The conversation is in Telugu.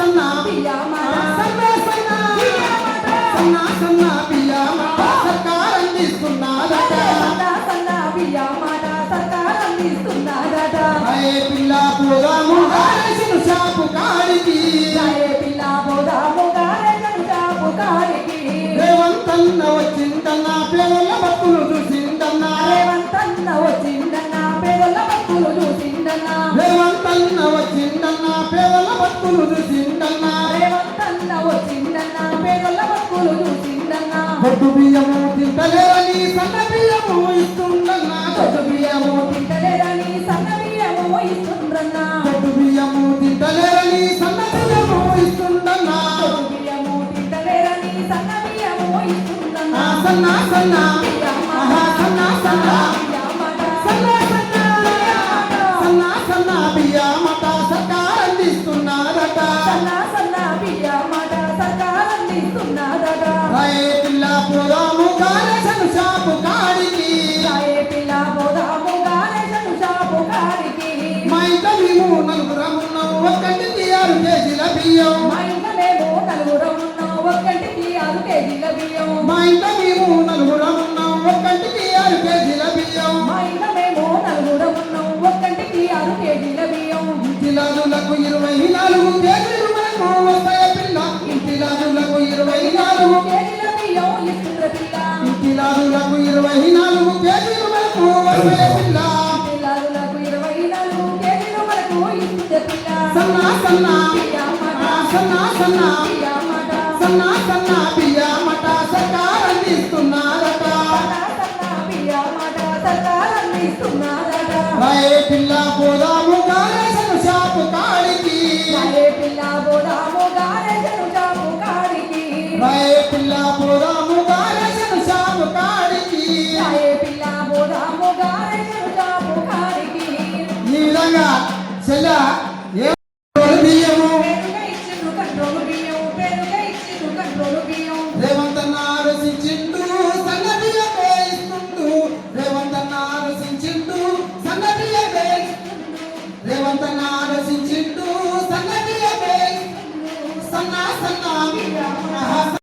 సన్న సన్న సన్న బియ్యమాట సర్కార్ అందిస్తున్నదట అయ్యే పిల్ల పోదాము రేషన్ షాపు కాడికి రేవంతన్న వచ్చిందన్న పేదల బతుకులు చూసిందన్నా రేవంతన్న వచ్చిందన్న పేదల బతుకులు చూసిందన్నా రేవంతన్న వచ్చిందన్న పేదల బతుకులు చూసిందన్నా రేవంతన్న వచ్చిందన్న పేదల బతుకులు చూసిందన్నా పొట్టు బియ్యము తింటలేరని సన్న బియ్యము ఇస్తుందన్నా పొట్టు బియ్యము తింటలేరని సన్న బియ్యము ఇస్తుందన్నా పొట్టు బియ్యము తింటలేరని సన్న బియ్యము ఇస్తుందన్నా పొట్టు బియ్యము తింటలేరని సన్న బియ్యము ఇస్తుందన్నా సన్న సన్న ఆహా సన్న సన్న సన్న సన్న సన్న బియ్యమాట సర్కార్ అందిస్తున్నదట సన్న బియ్యమాట సర్కార్ అందిస్తున్నదట రాయే పిల్ల పోదాము రేషన్ షాపు కాడికి రాయే పిల్ల పోదాము రేషన్ షాపు కాడికి మా ఇంట్లో మేము నలుగురమున్నాం ఒక్కటికి 6 కేజీల బియ్యం మా ఇంట్లో మేము నలుగురం ఉన్నాం ఒక్కటికి 6 కేజీల బియ్యం మా ఇంట్లో మేము నలుగురమున్నాం ఒక్కటికి 6 కేజీల బియ్యం మా ఇంట్లో మేము నలుగురం ఉన్నాం ఒక్కటికి 6 కేజీల బియ్యం ఇంటిలాదులకు 24 కేజీలు మనకు వస్తాయి పిల్ల ఇంటిలాదులకు 24 కేజీల బియ్యం ఇస్తుండ్ర పిల్ల ఇంటిలాదులకు 24 కేజీలు మనకు వస్తాయి పిల్ల పిల్లలకు 24 కేజీలు మనకు ఇస్తుండ్ర పిల్ల సన్న సన్న బియ్యమాట సన్న సన్న బియ్యమాట సన్న సన్న బియ్యమాట సర్కార్ అందిస్తున్నదట సన్న బియ్యమాట సర్కార్ అందిస్తున్నదట రాయే పిల్ల పోదాము రేషన్ షాపు కాడికి రాయే పిల్ల పోదాము రేషన్ షాపు కాడికి రాయే పిల్ల పోదాము రేషన్ షాపు కాడికి రాయే పిల్ల పోదాము రేషన్ షాపు కాడికి ఈ విధంగా చెల్ల ఏ బియ్యము పేరుగా ఇచ్చిండ్రు కంట్రోలు బియ్యం పేరుగా ఇచ్చిండ్రు కంట్రోలు బియ్యం రేవంతన్న ఆలోచించిండు సన్న బియ్యమే ఇస్తుండు రేవంతన్న ఆలోచించిండు సన్న బియ్యమే రేవంతన్న ఆలోచించిండు సన్న బియ్యమే సన్న సన్న